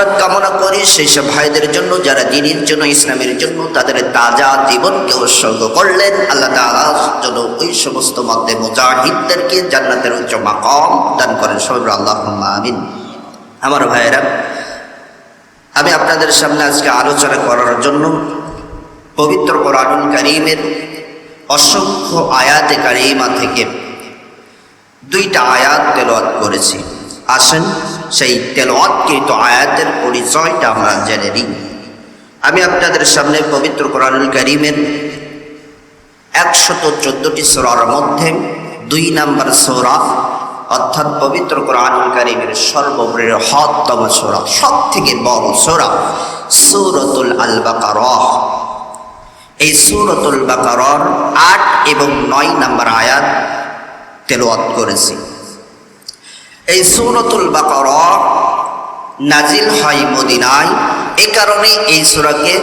মাগফিরাত কামনা করি সেই সব ভাইদের জন্য যারা দ্বীনের জন্য, ইসলামের জন্য তাদের তাজা জীবনকে উৎসর্গ করলেন। আল্লাহ তাআলা যেন ওই সমস্ত মধ্যে মুজাহিদদেরকে জান্নাতের উচ্চ মাকাম দান করেন। সবাই আল্লাহুম্মা আমিন। আমার ভাইয়েরা, আমি আপনাদের সামনে আজকে আলোচনা করার জন্য পবিত্র কোরআনুল কারীমের অসংখ্য আয়াতে কারিমা থেকে দুইটা আয়াত তেলাওয়াত করেছি। আসেন সেই তেলাওয়াতকৃত আয়াতের পরিচয়টা আমরা জেনে নিই। আমি আপনাদের সামনে পবিত্র কোরআনুল কারীমের 114টি সূরার মধ্যে 2 নম্বর সূরা, অর্থাৎ পবিত্র কোরআনুল কারীমের সর্ববৃহত্তম সূরা, সব থেকে বড় সূরা সূরাতুল আল বাকারাহ। এই সূরাতুল বাকারার 8 এবং 9 নম্বর আয়াত তেলাওয়াত করেছি। এই সূরাতুল বাকারা নাজিল হয় মদিনায়, এই কারণে এই সূরাকে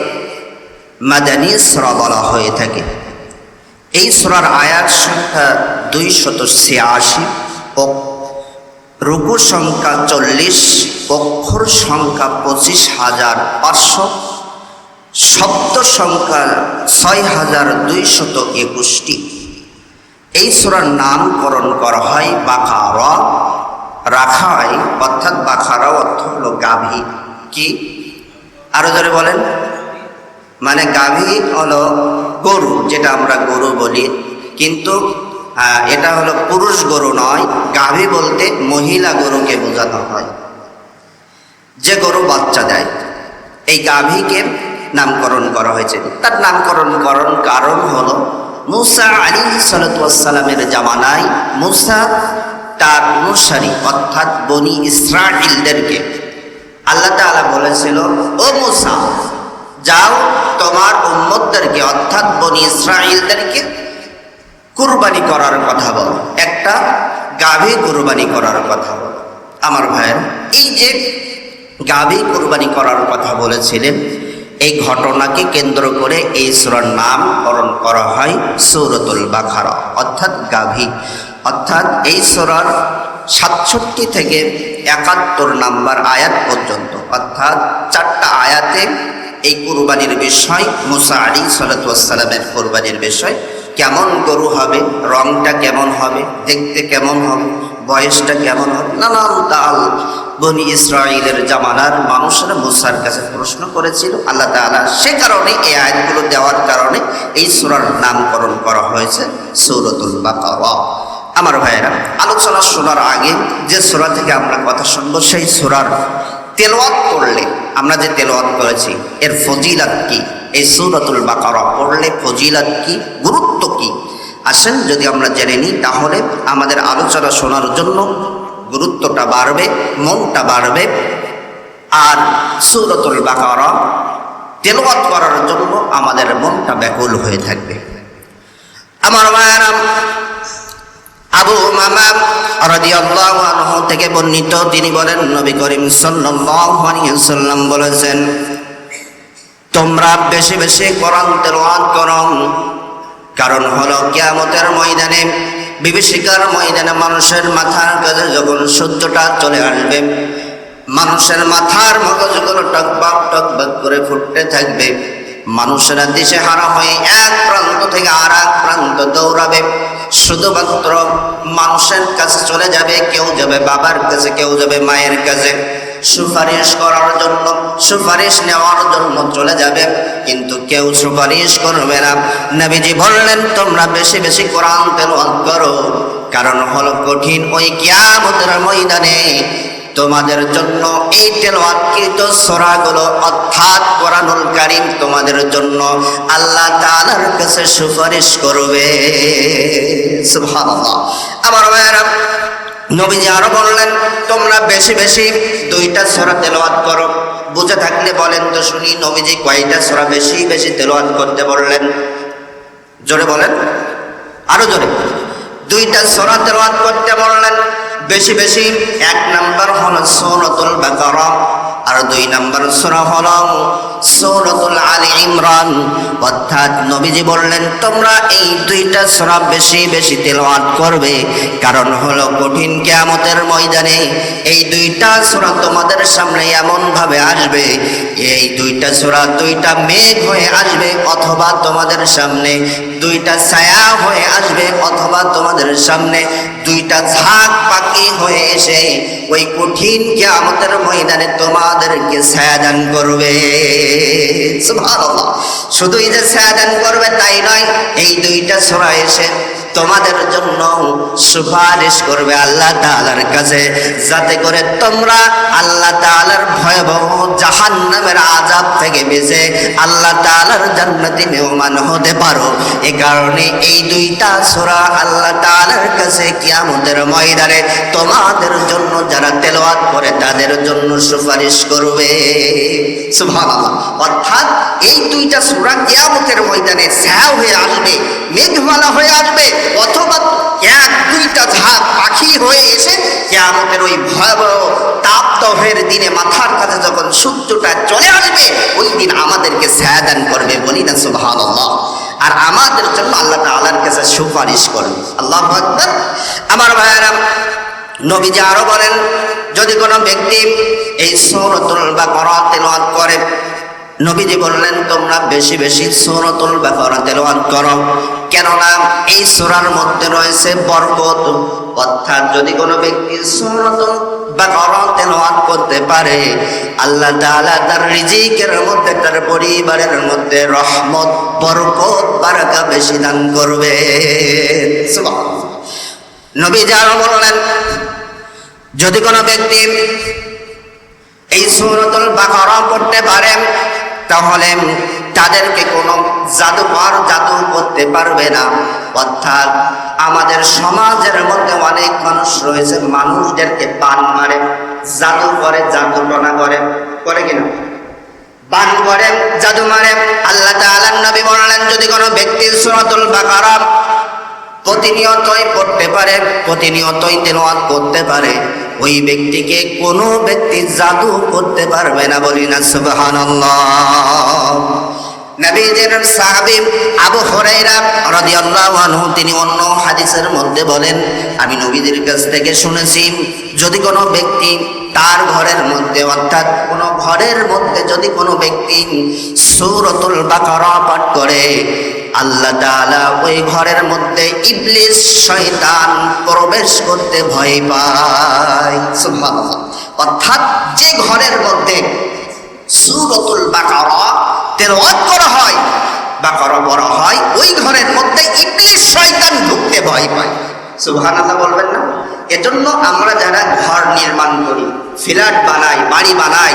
মাদানী সূরা বলা হয়ে থাকে। এই সূরার আয়াত সংখ্যা 286 ও রুকু সংখ্যা 40, অক্ষর সংখ্যা 25,500, শব্দ সংখ্যা 6,221টি। এই সূরার নামকরণ করা হয় বাকারা, রাখা হয়, অর্থাৎ বাকারা অর্থ হলো গাভী। কি আরো জোরে বলেন? মানে গাভী হলো গরু, যেটা আমরা গরু বলি, কিন্তু এটা হলো পুরুষ গরু নয়। গাভী বলতে মহিলা গরুকে বোঝানো হয়, যে গরু বাচ্চা দেয়। এই গাভীকে নামকরণ করা হয়েছে। তার নামকরণ করার কারণ হলো মূসা আলাইহিস সালাতু ওয়াস সালামের জামানায় মূসা তার অনুসারী অর্থাৎ বনি ইসরাঈলদেরকে আল্লাহ তাআলা বলেছিল, ও মূসা, যাও তোমার উম্মতদেরকে অর্থাৎ বনি ইসরাঈলদেরকে কুরবানি করার কথা বলো, একটা গাভী কুরবানি করার কথা বলো। আমার ভাইয়ের, এই যে গাভী কুরবানি করার কথা বলেছিলেন, এই ঘটনাকে কেন্দ্র করে এই সূরার নামকরণ করা হয় সূরাতুল বাকারা, অর্থাৎ গাভী। অর্থাৎ এই সূরার 67 থেকে 71 নম্বর আয়াত পর্যন্ত, অর্থাৎ 4টা আয়াতে এই কুরবানির বিষয়, মূসা আলাইহিস সালাতু ওয়াস সালামের কুরবানির বিষয়, কেমন গরু হবে, রংটা কেমন হবে, দেখতে কেমন হবে, বয়সটা কেমন হবে, নানান তাল বনি ইসরাঈলের জামানার মানুষেরা মূসার কাছে প্রশ্ন করেছিল। আল্লাহ তাআলা সে কারণে এই আয়াতগুলো দেওয়ার কারণে এই সূরার নামকরণ করা হয়েছে সূরাতুল বাকারা। আমার ভাইয়েরা, আলোচনা শোনার আগে যে সূরা থেকে আমরা কথা শুনবো, সেই সূরার তেলাওয়াত করলে, আমরা যে তেলাওয়াত করেছি, এর ফজিলত কি, এই সূরাতুল বাকারা পড়লে ফজিলত কি, গুরুত্ব কি, আসেন যদি আমরা জেনে নিই, তাহলে আমাদের আলোচনা শোনার জন্য গুরুত্বটা বাড়বে, মনটা বাড়বে, আর সূরাতুল বাকারা তেলাওয়াত করার জন্য আমাদের মনটা ব্যাকুল হয়ে থাকবে। আমার ভাইয়েরা, আবু উমামা রাদিয়াল্লাহু আনহু থেকে বর্ণিত, তিনি বলেন, নবী করিম সাল্লাল্লাহু আলাইহি ওয়াসাল্লাম বলেছেন, তোমরা বেশি বেশি কোরআন তেলাওয়াত করো, কারণ হলো কিয়ামতের ময়দানে, বিভীষিকার ময়দানে মানুষের মাথার কাছে যখন সূর্যটা চলে আসবে, মানুষের মাথার মগজগুলো টকবক টকবক করে ফুটতে থাকবে, মানুষেরা দিশেহারা হয়ে এক প্রান্ত থেকে আর এক প্রান্ত দৌড়াবে, শুধুমাত্র মানুষের কাছে চলে যাবে, কেউ যাবে বাবার কাছে, কেউ যাবে মায়ের কাছে সুপারিশ করার জন্য, সুপারিশ নেওয়ার জন্য চলে যাবে, কিন্তু কেউ সুপারিশ করবে না। নবীজি বললেন, তোমরা বেশি বেশি কোরআন তেলাওয়াত করো, কারণ হলো কঠিন ওই কিয়ামতের ময়দানে তোমাদের জন্য এই তেলাওয়াতকৃত সূরাগুলো অর্থাৎ কোরআনুল কারীম তোমাদের জন্য আল্লাহ তাআলার কাছে সুপারিশ করবে। সুবহানাল্লাহ। আমার ভাইয়েরা, নবীজি আরো বললেন, তোমরা বেশি বেশি 2টা সূরা তেলাওয়াত করো। বুঝে থাকলে বলেন তো শুনি, নবীজি কয়টা সূরা বেশি বেশি তেলাওয়াত করতে বললেন? জোরে বলেন, আরো জোরে। 2টা সূরা তেলাওয়াত করতে বললেন বেশি বেশি। 1 নাম্বার হলো সূরাতুল বাকারা, আর আর 2 নম্বর সূরা হলো সূরাতুল আলী ইমরান। অর্থাৎ নবীজি বললেন তোমরা এই 2টা সূরা বেশি বেশি তেলাওয়াত করবে, কারণ হলো কঠিন কিয়ামতের ময়দানে এই 2টা সূরা তোমাদের সামনে এমন ভাবে আসবে, এই 2টা সূরা 2টা মেঘ হয়ে আসবে, অথবা তোমাদের সামনে 2টা ছায়া হয়ে আসবে, অথবা তোমাদের সামনে 2টা ঝাঁক পাখি হয়ে এসে ওই কঠিন কিয়ামতের ময়দানে তোমাদেরকে ছায়া দান করবে। সুবহানাল্লাহ। শুধুই যে ছায়া দান করবে তাই নয়, এই 2টা সূরা এসে তোমাদের জন্য সুপারিশ করবে আল্লাহ তাআলার কাছে, যাতে করে তোমরা আল্লাহ তাআলার ভয়াবহ জাহান্নামের আযাব থেকে বেঁচে আল্লাহ তাআলার জান্নাতে মেহমান হতে পারো। এই কারণে এই 2টা সূরা আল্লাহ তাআলার কাছে কিয়ামতের ময়দানে তোমাদের জন্য যারা তেলাওয়াত করে তাদের জন্য সুপারিশ করবে। সুবহানাল্লাহ। অর্থাৎ এই 2টা সূরা কিয়ামতের ময়দানে ছায়া হয়ে আসবে, মেঘমালা হয়ে আসবে, অথবা 2টা ঝাঁক পাখি হয়ে এসে কিয়ামতের ওই ভয়াবহ তাপদহের দিনে মাথার কাছে যখন সূর্যটা চলে আসবে ওই দিন আমাদেরকে ছায়া দান করবে, বলি না সুবহানাল্লাহ। আর আমাদের জন্য আল্লাহ তাআলার কাছে সুপারিশ করবে। আল্লাহু আকবার। আমার ভাইয়েরা, নবীজি আরো বলেন যদি কোনো ব্যক্তি এই সূরাতুল বাকারা তেলাওয়াত করে, নবীজি বললেন তোমরা বেশি বেশি সূরাতুল বাকারা তেলাওয়াত করো, কেননা এই সূরার মধ্যে রয়েছে বরকত। অর্থাৎ যদি কোনো ব্যক্তি সূরাতুল বাকারা তেলাওয়াত করতে পারে, আল্লাহ তাআলা তার রিজিকের মধ্যে, তার পরিবারের মধ্যে রহমত, বরকত, বারাকা বেশি দান করবে। সুবহানাল্লাহ। নবীজি আরো বললেন যদি কোনো ব্যক্তি এই সূরাতুল বাকারা পড়তে পারে তাহলে তাদেরকে কোনো জাদুকর জাদু করতে পারবে না। অর্থাৎ আমাদের সমাজের মধ্যে অনেক মানুষ রয়েছে, মানুষদেরকে বান মারে, জাদু করে, জাদুটনা করে, করে কিনা বান করে, জাদু মারে। আল্লাহ তাআলার নবী বললেন যদি কোনো ব্যক্তি সূরাতুল বাকারা প্রতিনিয়তই পড়তে পারে, প্রতিনিয়তই তেলাওয়াত করতে পারে, ওই ব্যক্তিকে কোনো ব্যক্তি জাদু করতে পারবে না, বলি না সুবহানাল্লাহ। নবীজির সাহাবী আবু হুরায়রা রাদিয়াল্লাহু আনহু তিনি অন্য হাদিসের মধ্যে বলেন আমি নবীজির কাছ থেকে শুনেছি যদি কোনো ব্যক্তি তার ঘরের মধ্যে, অর্থাৎ কোনো ঘরের মধ্যে যদি কোনো ব্যক্তি সূরাতুল বাকারা পাঠ করে, আল্লাহ তাআলা ওই ঘরের মধ্যে ইবলিস শয়তান প্রবেশ করতে ভয় পায়। সুবহানাল্লাহ। অর্থাৎ যে ঘরের মধ্যে সূরাতুল বাকারা তেলাওয়াত করা হয়, বাকারা পড়া হয়, ওই ঘরের মধ্যে ইবলিস শয়তান ঢুকতে ভয় পায়। সুবহানাল্লাহ বলবেন না? এজন্য আমরা যারা ঘর নির্মাণ করি, ফ্ল্যাট বানাই, বাড়ি বানাই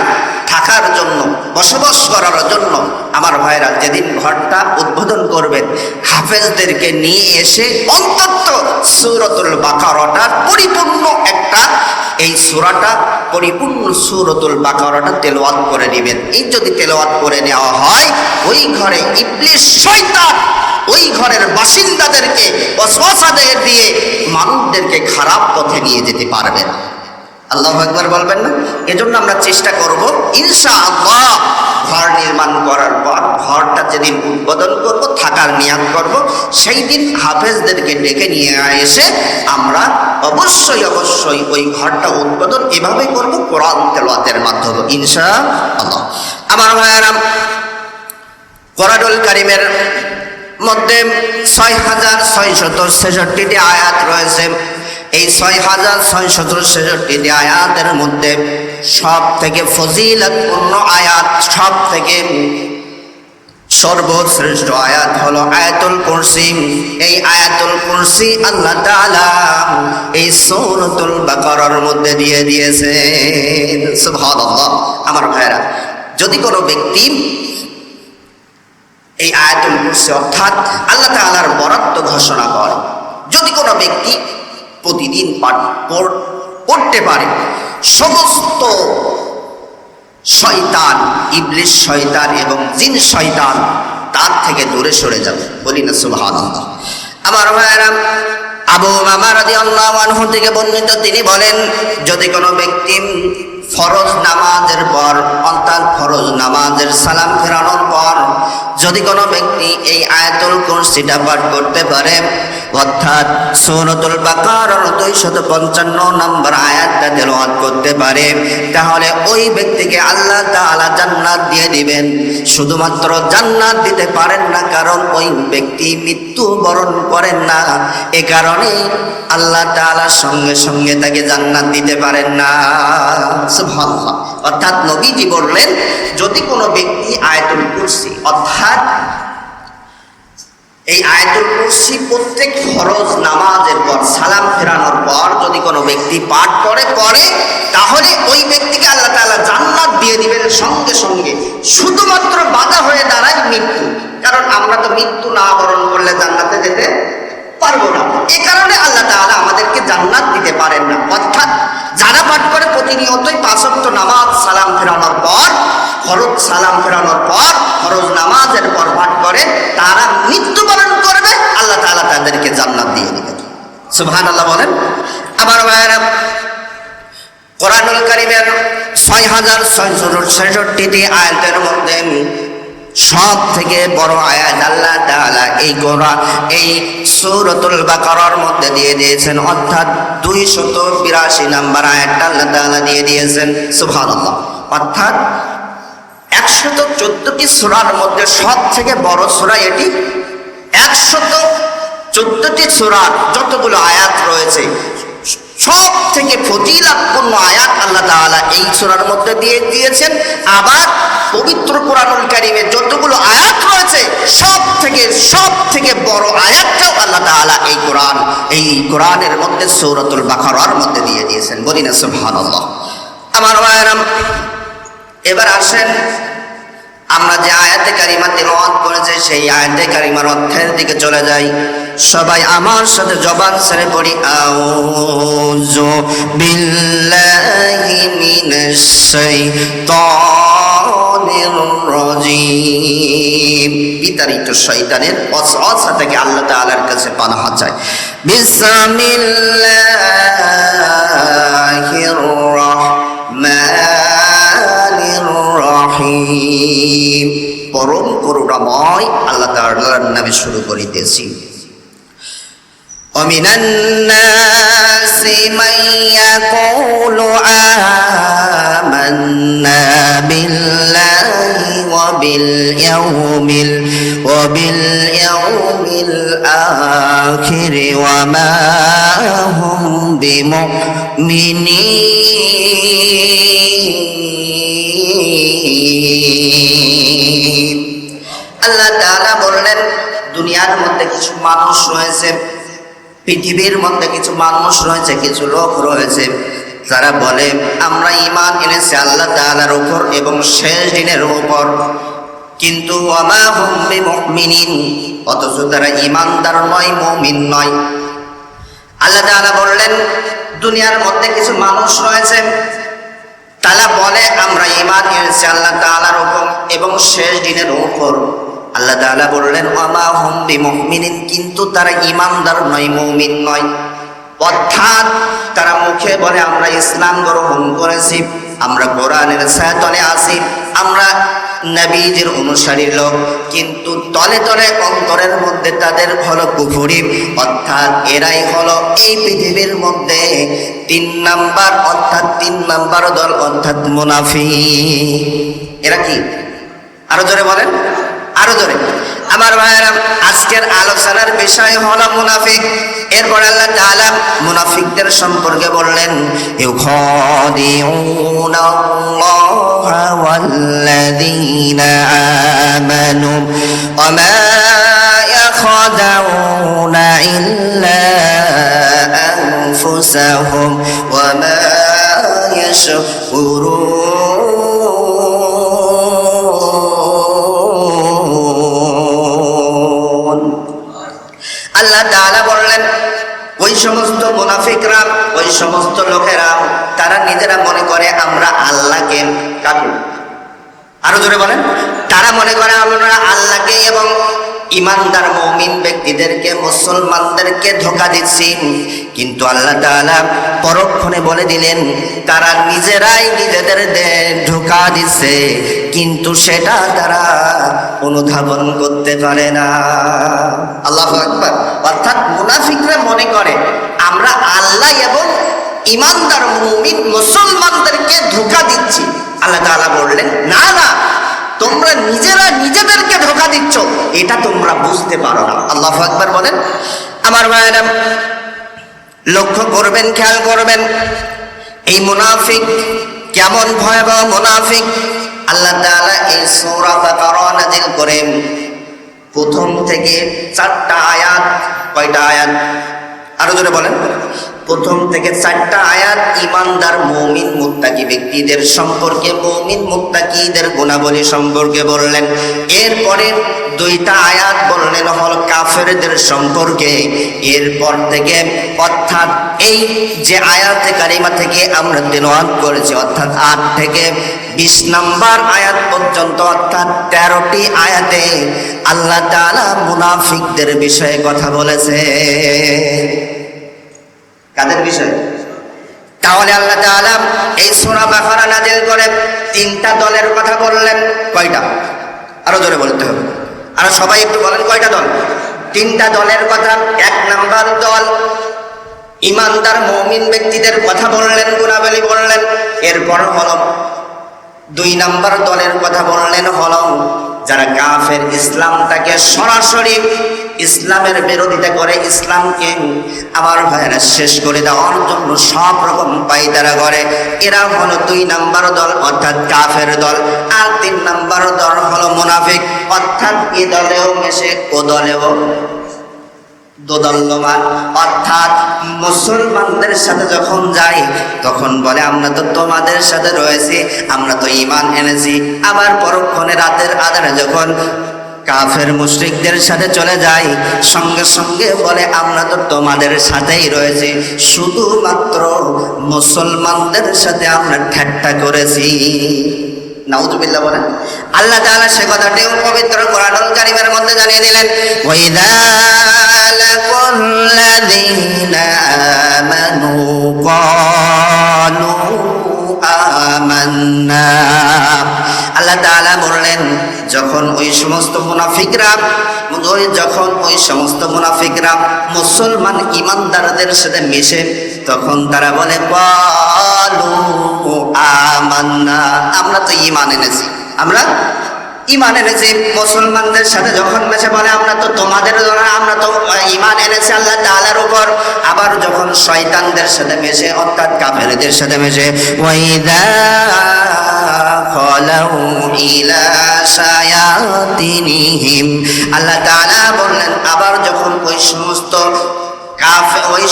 থাকার জন্য, বসবাস করার জন্য, আমার ভাইরা যেদিন ঘরটা উদ্বোধন করবেন হাফেজদেরকে নিয়ে এসে অন্তত সূরাতুল বাকারাটা পরিপূর্ণ একটা, এই সূরাটা পরিপূর্ণ সূরাতুল বাকারাটা তেলাওয়াত করে নেবেন। এই যদি তেলাওয়াত করে নেওয়া হয় ওই ঘরে ইবলিস শয়তান ওই ঘরের বাসিন্দাদেরকে ওয়াসওয়াসা দিয়ে মানুষদেরকে খারাপ পথে নিয়ে যেতে পারবে না। আল্লাহু আকবার বলবেন না? এজন্য আমরা চেষ্টা করব ইনশাআল্লাহ ঘর নির্মাণ করার পর ঘরটা যেদিন উদ্বোধন করব, থাকার নিয়াত করব, সেই দিন হাফেজদেরকে ডেকে নিয়ে এসে আমরা অবশ্যই ওই ঘরটা উদ্বোধন এভাবে করব কোরআন তেলাওয়াতের মাধ্যমে ইনশাআল্লাহ। আমার ভাইয়েরা, কোরআনুল কারীমের মধ্যে 6666টি আয়াত রয়েছে। এই 6666টি আয়াতের মধ্যে সব থেকে ফজিলতপূর্ণ আয়াত, সব থেকে সর্বশ্রেষ্ঠ আয়াত হলো আয়াতুল কুরসি। এই আয়াতুল কুরসি আল্লাহ তাআলা এই সূরাতুল বাকারার মধ্যে দিয়ে দিয়েছেন। সুবহানাল্লাহ। আমার ভাইরা, যদি কোনো ব্যক্তি এই আয়াতুল কুরসি অর্থাৎ আল্লাহ তাআলার বরাদ্দ ঘোষণা করে, যদি কোনো ব্যক্তি প্রতিদিন পড়তে পারে, সমস্ত শয়তান, ইবলিস শয়তান এবং জিন শয়তান তার থেকে দূরে সরে যাবে, বলি না সুবহানাল্লাহ। আমার ভাইয়েরা, আবু উমামা রাদিয়াল্লাহু আনহু থেকে বর্ণিত, তিনি বলেন যদি কোনো ব্যক্তি ফরজ নামাজের পর যদি কোনো ব্যক্তি এই আয়াতুল কুরসিটা পাঠ করতে পারে, অর্থাৎ সূরাতুল বাকারার 255 নম্বর আয়াতটা তেলাওয়াত করতে পারে, তাহলে ওই ব্যক্তিকে আল্লাহ তাআলা জান্নাত দিয়ে দিবেন। শুধুমাত্র জান্নাত দিতে পারেন না, কারণ ওই ব্যক্তি মৃত্যুবরণ করেন না, এ কারণে আল্লাহ তাআলা সঙ্গে সঙ্গে তাকে জান্নাত দিতে পারেন না। সুবহানাল্লাহ। অর্থাৎ নবীজি বললেন, যদি কোনো ব্যক্তি আয়াতুল কুরসি, অর্থাৎ এই আয়াতুল কুরসি প্রত্যেক ফরজ নামাজের পর সালাম ফেরানোর পর যদি কোনো ব্যক্তি পাঠ করে তাহলে ওই ব্যক্তিকে আল্লাহ তাআলা জান্নাত দিয়ে দিবেন সঙ্গে সঙ্গে। শুধুমাত্র বাধা হয়ে দাঁড়ায় মৃত্যু, কারণ আমরা তো মৃত্যু না বরণ করলে জান্নাতে যেতে পারবো না, এ কারণে আল্লাহ তাআলা আমাদেরকে জান্নাত দিতে পারেন না। অর্থাৎ যারা পাঠ করে প্রতিনিয়তই 5 ওয়াক্ত নামাজ সালাম ফেরানোর পর, ফরজ সালাম ফেরানোর পর, ফরজ নামাজের পর পাঠ করে, তারা মৃত্যুবরণ করবে, আল্লাহ তাআলা তাদেরকে জান্নাত দিয়ে দিবেন। সুবহানাল্লাহ বলেন। আবার ভাইরা, কোরআনুল কারীমের 6666টি আয়াতের মধ্যে সব থেকে বড় আয়াত আল্লাহ তাআলা এই সূরাতুল বাকারার মধ্যে দিয়ে দিয়েছেন, অর্থাৎ 282 নম্বর আয়াতটা আল্লাহ তাআলা দিয়ে দিয়েছেন। সুবহানাল্লাহ। অর্থাৎ 114টি সূরার মধ্যে সব থেকে বড় সূরা এটি। 114টি সূরার যতগুলো আয়াত রয়েছে, সব থেকে ফজিলতপূর্ণ আয়াত আল্লাহ তাআলা এই সূরার মধ্যে দিয়ে দিয়েছেন। আবার পবিত্র কোরআনুল কারীমে যতগুলো আয়াত রয়েছে, সব থেকে বড় আয়াতটাও আল্লাহ তাআলা এই কোরআনের মধ্যে সূরাতুল বাকারার মধ্যে দিয়ে দিয়েছেন। বলি না সুবহানাল্লাহ। আমার ভাইরা, এবার আসেন আমরা যে আয়াতে কারিমা তেলাওয়াত করেছি সেই আয়াতে কারিমার অর্থের দিকে চলে যাই। সবাই আমার সাথে জবান ছেড়ে পড়ি, আউযু বিল্লাহি মিনাশ শাইতানির রাজীম। বিতাড়িত শয়তানের ওয়াসওয়াসা থেকে আল্লাহ তাআলার কাছে পানাহ চাই। বিসমিল্লাহির রাহমানির রাহিম। পরম করুণাময় আল্লাহ তাআলার নামে শুরু করিতেছি। ومن الناس من يقول آمنا بالله وباليوم الآخر وما هم بمؤمنين। আল্লাহ তাআলা বললেন, দুনিয়ার মধ্যে কিছু মানুষ রয়েছে, পৃথিবীর মধ্যে কিছু মানুষ রয়েছে, কিছু লোক রয়েছে, যারা বলে আমরা ঈমান এনেছি আল্লাহ তাআলার উপর এবং শেষ দিনের উপর, কিন্তু ওয়ামা হুম বিমুমিনিন, অথচ তারা ঈমানদার নয়, মুমিন নয়। আল্লাহ তাআলা বললেন, দুনিয়ার মধ্যে কিছু মানুষ রয়েছে, তারা বলে আমরা ঈমান এনেছি আল্লাহ তাআলার উপর এবং শেষ দিনের উপর। আল্লাহ তাআলা বললেন, ওয়ামা হুম বিমুমিনিন, কিন্তু তারা ঈমানদার নয়, মুমিন নয়। অর্থাৎ তারা মুখে বলে আমরা ইসলাম গ্রহণ করেছি, আমরা কোরআনের ছায়াতলে আছি, আমরা নবীজির অনুসারী লোক, কিন্তু তলে তলে অন্তরের মধ্যে তাদের হলো কুফরি। অর্থাৎ এরাই হলো এই পৃথিবীর মধ্যে 3 নাম্বার দল, অর্থাৎ মুনাফিক। এরা কি? আরো জোরে বলেন, আরো জোরে। আমার ভাইয়েরা, আজকের আলোচনার বিষয় হলো মুনাফিক। এরপর আল্লাহ তাআলা মুনাফিকদের সম্পর্কে বললেন, ইউখাদিউনাল্লাহা ওয়াল্লাযীনা আমানু ওয়া মা ইয়াখাদাউনা ইল্লা আনফুসাহুম ওয়া মা ইয়াশউরুন। আল্লাহ তাআলা বললেন, ওই সমস্ত মুনাফিকরা, ওই সমস্ত লোকেরা, তারা নিজেরা মনে করে আমরা আল্লাহকে, কাকে? আরো জোরে বলেন। তারা মনে করে আমরা আল্লাহকে এবং ইমানদার মুমিন ব্যক্তিদেরকে, মুসলমানদেরকে ধোঁকা দিচ্ছি, কিন্তু আল্লাহ তাআলা পরক্ষণে বলে দিলেন তারা নিজেরাই নিজেদের ধোঁকা দিচ্ছে, কিন্তু সেটা তারা অনুধাবন করতে পারে না। আল্লাহু আকবার। অর্থাৎ মুনাফিকরা মনে করে আমরা আল্লাহ এবং ইমানদার মুমিন মুসলমানদেরকে ধোঁকা দিচ্ছি। আল্লাহ তাআলা বললেন না না, তোমরা নিজেরা নিজেদেরকে ধোঁকা দিচ্ছ, এটা তোমরা বুঝতে পারো না। আল্লাহু আকবার বলেন। আমার ভাইরা লক্ষ্য করবেন, খেয়াল করবেন, এই মুনাফিক কেমন ভয়াবহ মুনাফিক। আল্লাহ তাআলা এই সূরা বাকারা নাযিল করেন, প্রথম থেকে 4টা আয়াত। কয়টা আয়াত? আরো জোরে বলেন। প্রথম থেকে 4টা আয়াত ইমানদার মুমিন মুত্তাকি ব্যক্তিদের সম্পর্কে, মুমিন মুত্তাকিদের গুণাবলী সম্পর্কে বললেন। এরপরে 2টা আয়াত বললেন হল কাফেরদের সম্পর্কে। এরপর থেকে অর্থাৎ এই যে আয়াতে কারিমা থেকে আমরা তিলাওয়াত করেছি, অর্থাৎ 8 থেকে 20 নম্বর আয়াত পর্যন্ত, অর্থাৎ 13টি আয়াতে আল্লাহ তাআলা মুনাফিকদের বিষয়ে কথা বলেছে। কাদের বিষয়ে? তাহলে আল্লাহ তাআলা এই সূরা বাকারা নাযিল করে 3টা দলের কথা বললেন। কয়টা? আরো জোরে বলতে হবে। আর সবাই একটু বলেন কয়টা দল? 3টা দলের কথা। 1 নাম্বার দল ইমানদার মুমিন ব্যক্তিদের কথা বললেন, গুণাবলী বললেন। এরপর হলো 2 নাম্বার দলের কথা বললেন হলো যারা কাফের, ইসলামটাকে সরাসরি ইসলামের বিরোধিতা করে, ইসলামকে আমার ভাইয়েরা শেষ করে দেওয়ার জন্য সব রকম পায়তারা করে, এরা হলো 2 নাম্বার দল, অর্থাৎ কাফের দল। আর 3 নাম্বার দল হলো মুনাফিক, অর্থাৎ এ দলেও মেশে ও দলেও দোদল্যমান। অর্থাৎ মুসলমানদের সাথে যখন যাই তখন বলে আমরা তো তোমাদের সাথে রয়েছি, আমরা তো ঈমান এনেছি। আবার পরক্ষণে রাতের আধারে যখন কাফের মুশরিকদের সাথে চলে যাই, সঙ্গে সঙ্গে বলে আমরা তো তোমাদের সাথেই রয়েছি, শুধুমাত্র মুসলমানদের সাথে আমরা ঠাট্টা করেছি। নাউযুবিল্লাহ বলেন। আল্লাহ তাআলা সে কথাটিও পবিত্র কোরআনুল কারীমের মধ্যে জানিয়ে দিলেন, ওয়াইযা লাকুল্লাযীনা আমানু ক্বালু আমান্না। আল্লাহ তাআলা বললেন যখন ওই সমস্ত মুনাফিকরা মুসলমান ইমানদারদের সাথে মিশে, তখন তারা বলে ক্বালু আমান্না, আমরা তো ঈমান এনেছি, আমরা ঈমান এনেছি। মুসলমানদের সাথে যখন মেশে বলে আমরা তো তোমাদের দ্বারা, আমরা তো ঈমান এনেছি আল্লাহ তাআলার উপর। আবার যখন শয়তানদের সাথে মেশে, অর্থাৎ কাফেরদের সাথে মেশে, ওয়াইদা খালাউ ইলা শায়াতিনিহিম, আল্লাহ তাআলা বললেন আবার যখন ওই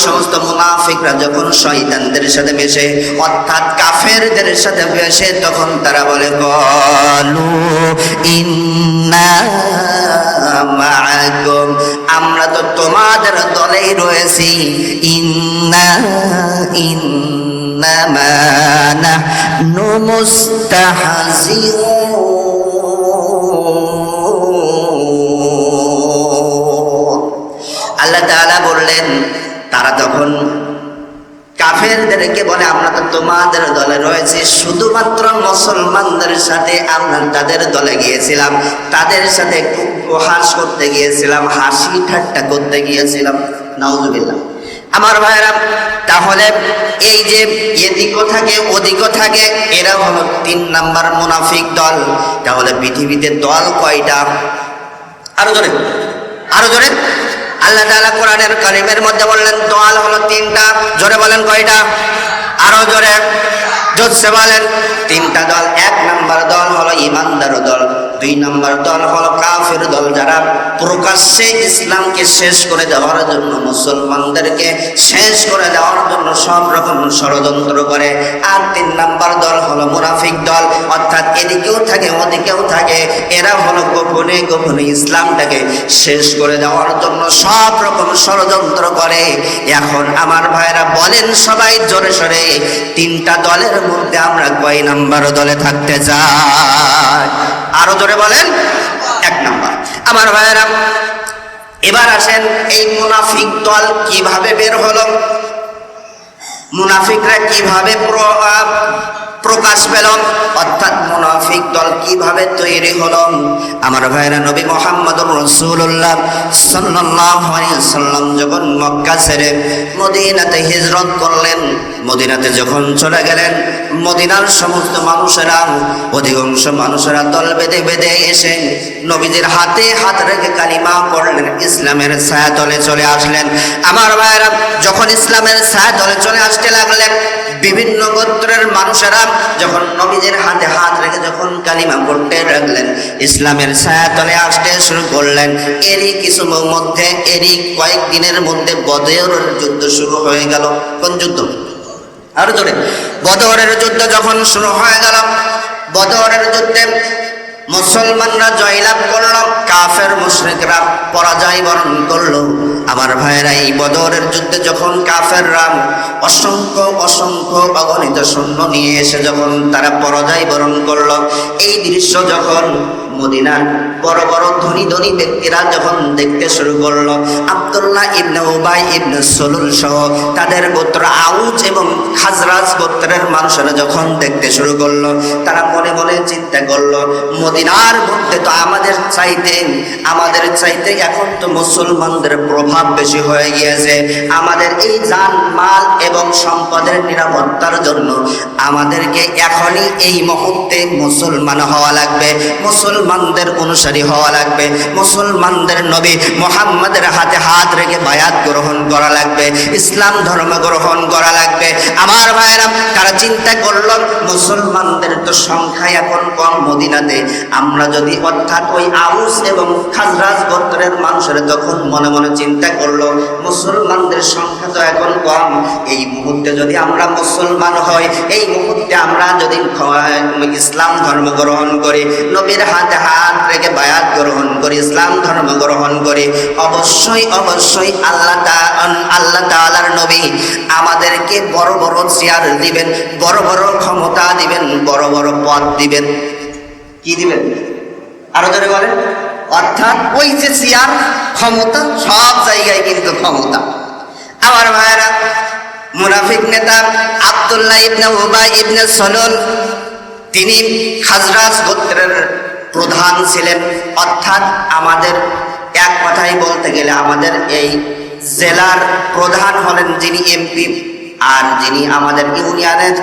সমস্ত মুনাফিকরা যখন শয়তানদের সাথে মেশে, অর্থাৎ কাফেরদের সাথে মেশে, তখন তারা বলে ক্বালু ইন্না মাআকুম, আমরা তো তোমাদের দলেই রয়েছি। ইন্নামা নাহনু মুস্তাহজিউন। আল্লাহ তাআলা বললেন তারা তখন কাফেরদেরকে বলে আমরা তো তোমাদের দলে রয়েছি, শুধুমাত্র মুসলমানদের সাথে আমরা তাদের দলে গিয়েছিলাম, তাদের সাথে একটু উপহাস করতে গিয়েছিলাম, হাসি ঠাট্টা করতে গিয়েছিলাম। নাউযুবিল্লাহ। আমার ভাইরা, তাহলে এই যে এদিকও থাকে ওদিকও থাকে, এরা হলো 3 নাম্বার মুনাফিক দল। তাহলে পৃথিবীতে দল কয়টা? আরো জোরে, আরো জোরে। আল্লাহ তাআলা কোরআনের কারীমের মধ্যে বললেন দল হলো 3টা। জোরে বলেন কয়টা? আরো জোরে, জোরসে বলেন। 3টা দল। 1 নাম্বার দল হলো ইমানদার দল, 2 নাম্বার দল হলো কাফের দল, যারা প্রকাশ্যে ইসলামকে শেষ করে দেওয়ার জন্য, মুসলমানদেরকে শেষ করে দেওয়ার জন্য সব রকম ষড়যন্ত্র করে। আর 3 নাম্বার দল হলো মুনাফিক দল, অর্থাৎ এদিকেও থাকে ওদিকেও থাকে, এরা হলো গোপনে গোপনে ইসলামটাকে শেষ করে দেওয়ার জন্য সব রকম ষড়যন্ত্র করে। এখন আমার ভাইরা বলেন সবাই জোরে সরে, 3টা দলের মধ্যে আমরা কয় নাম্বার দলে থাকতে চাই? আরো জোরে বলেন। 1 নাম্বার। আমার ভাইরা, এবার আসেন এই মুনাফিক দল কিভাবে বের হলো, মুনাফিকরা কিভাবে প্রকাশ পেল, অর্থাৎ মুনাফিক দল কিভাবে তৈরি হলো। আমার ভাইরা, নবী মুহাম্মদুর রাসূলুল্লাহ সাল্লাল্লাহু আলাইহি ওয়াসাল্লাম যখন মক্কা ছেড়ে মদিনাতে হিজরত করলেন, মদিনাতে যখন চলে গেলেন, মদিনার সমস্ত মানুষেরা, অধিকাংশ মানুষেরা দল বেঁধে বেঁধে এসে নবীজির হাতে হাত রেখে কালিমা পড়লেন, ইসলামের ছায়াতলে চলে আসলেন। আমার ভাইরা, যখন ইসলামের ছায়াতলে চলে আসতে লাগলেন, বিভিন্ন গোত্রের মানুষেরা যখন নবীজির হাতে হাত রেখে যখন কালিমা পড়তে লাগলেন, ইসলামের ছায়াতলে আসতে শুরু করলেন। এরই কিছু মধ্যে, এরই কয়েকদিনের মধ্যে বদরের যুদ্ধ শুরু হয়ে গেল। কোন যুদ্ধ? আরো জোরে। বদরের যুদ্ধ যখন শুরু হয়ে গেল, বদরের যুদ্ধে মুসলমানরা জয়লাভ করল, কাফের মুশরিকরা পরাজয় বরণ করল। আমার ভাইয়েরা, এই বদরের যুদ্ধে যখন কাফেররা অসংখ্য অসংখ্য অগণিত সৈন্য নিয়ে এসে যখন তারা পরাজয় বরণ করল, এই দৃশ্য যখন মদিনার বড় বড় ধনী ধনী ব্যক্তিরা যখন দেখতে শুরু করলো, আব্দুল্লাহ ইবনে উবাই ইবনে সলুল সহ তাদের গোত্র আউস এবং খাজরাজ গোত্রের মানুষেরা যখন দেখতে শুরু করলো, তারা মনে মনে চিন্তা করলো, মদিনার মধ্যে তো আমাদের চাইতে এখন তো মুসলমানদের প্রভাব বেশি হয়ে গিয়েছে। আমাদের এই জান মাল এবং সম্পদের নিরাপত্তার জন্য আমাদেরকে এখনই এই মুহূর্তে মুসলমান হওয়া লাগবে, মুসলমানদের অনুসারী হওয়া লাগবে, মুসলমানদের নবী মুহাম্মাদের হাতে হাত রেখে বায়াত গ্রহণ করা লাগবে, ইসলাম ধর্ম গ্রহণ করা লাগবে। আমার ভাইরা, তারা চিন্তা করলো, মুসলমানদের তো সংখ্যা এখন কম মদিনাতে, আমরা যদি অর্থাৎ ওই আউস এবং খাজরাজ গোত্রের মানুষেরা তখন মনে মনে চিন্তা করলো, মুসলমানদের সংখ্যা তো এখন কম, এই মুহূর্তে যদি আমরা মুসলমান হই, এই মুহূর্তে আমরা যদি ইসলাম ধর্ম গ্রহণ করি, নবীর হাতে হাত রেখে বায়াত গ্রহণ করি, ইসলাম ধর্ম গ্রহণ করি, অবশ্যই অবশ্যই আল্লাহ তাআলার নবী আমাদেরকে বড় বড় চেয়ার দিবেন, বড় বড় ক্ষমতা দিবেন, বড় বড় পদ দিবেন। কি দিবেন? আরো ধরে বলেন। অর্থাৎ ওই যে চেয়ার, ক্ষমতা, সব জায়গায় কিন্তু ক্ষমতা। আমার ভাইয়েরা, মুনাফিক নেতা আব্দুল্লাহ ইবনে উবাই ইবনে সলুল, তিনি খাজরাজ গোত্রের প্রধান ছিলেন। অর্থাৎ আমাদের এক কথাই বলতে গেলে আমাদের এই জেলার প্রধান হলেন যিনি এমপি, আর যিনি আমাদের ইউনিয়নের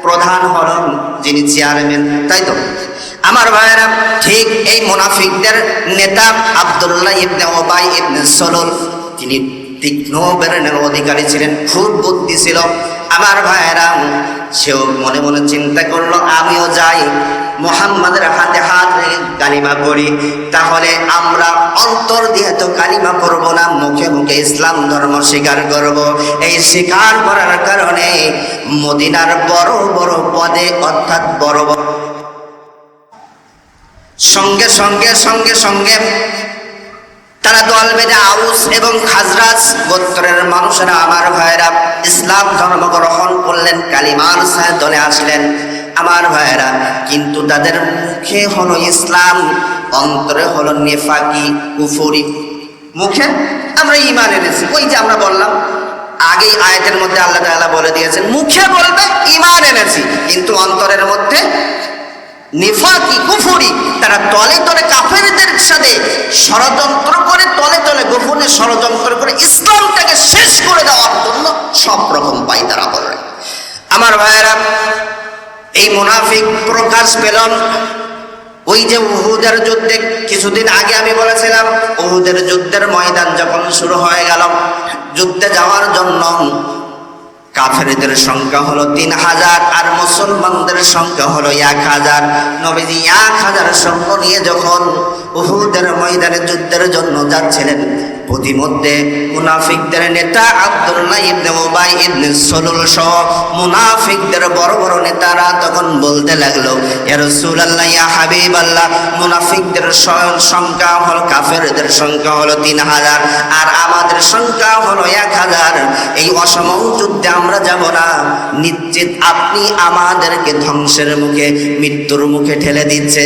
প্রধান হলেন যিনি চেয়ারম্যান, তাই তো? আমার ভাইয়েরা, ঠিক এই মুনাফিকদের নেতা আব্দুল্লাহ ইবনে উবাই ইবনে সলুল, তিনি তীক্ষ্ণ ব্রেনের অধিকারী ছিলেন, খুব বুদ্ধি ছিল। আমার ভাইয়েরা, সেও মনে মনে চিন্তা করলো, আমিও যাই, মুহাম্মাদের হাতে হাত রেখে কালিমা পড়ি, তাহলে আমরা অন্তর দিয়ে তো কালিমা পড়ব না, মুখে মুখে ইসলাম ধর্ম স্বীকার করব। এই স্বীকার করার কারণে মদিনার বড় বড় পদে, অর্থাৎ বড় বড় সঙ্গে সঙ্গে সঙ্গে সঙ্গে তারা দল বেঁধে আউস এবং খাজরাজ গোত্রের মানুষেরা, আমার ভাইয়েরা, ইসলাম ধর্ম গ্রহণ করলেন, কালিমার ছায়াতলে আসলেন। আমার ভাইয়েরা, কিন্তু তাদের মুখে হলো ইসলাম, অন্তরে হলো নেফাকি, কুফরি। মুখে আমরা ঈমান এনেছি, ওই যে আমরা বললাম আগেই আয়াতের মধ্যে আল্লাহ তাআলা বলে দিয়েছেন, মুখে বলবে ঈমান এনেছি, কিন্তু অন্তরের মধ্যে নিফাকি, কুফরি। তারা তলে তলে কাফেরদের সাথে ষড়যন্ত্র করে, তলে তলে গোপনে ষড়যন্ত্র করে ইসলামটাকে শেষ করে দেওয়ার জন্য সব রকম পাই তারা করে। আমার ভাইয়েরা, এই মুনাফিক প্রকাশ পেল ওই যে উহুদের যুদ্ধে। কিছুদিন আগে আমি বলেছিলাম, উহুদের যুদ্ধের ময়দান যখন শুরু হয়ে গেল, যুদ্ধে যাওয়ার জন্য কাফেরদের সংখ্যা হলো 3000 আর মুসলমানদের সংখ্যা হলো 1000। নবীজি 1000 সৈন্য নিয়ে যখন উহুদের ময়দানে যুদ্ধের জন্য যাচ্ছিলেন, প্রতিমধ্যে মুনাফিকদের নেতা আব্দুল্লাহ ইবনে উবাই ইবনে সলুল সহ মুনাফিকদের বড় বড় নেতারা তখন বলতে লাগলো, ইয়া রাসূলুল্লাহ, ইয়া হাবিবাল্লাহ, মুনাফিকদের সংখ্যা হলো, কাফেরদের সংখ্যা হলো 3000 আর আমাদের সংখ্যা হলো 1000। এই অসম যুদ্ধে আমরা যাব না, নিশ্চিত আপনি আমাদেরকে ধ্বংসের মুখে, মৃত্যুর মুখে ঠেলে দিচ্ছে,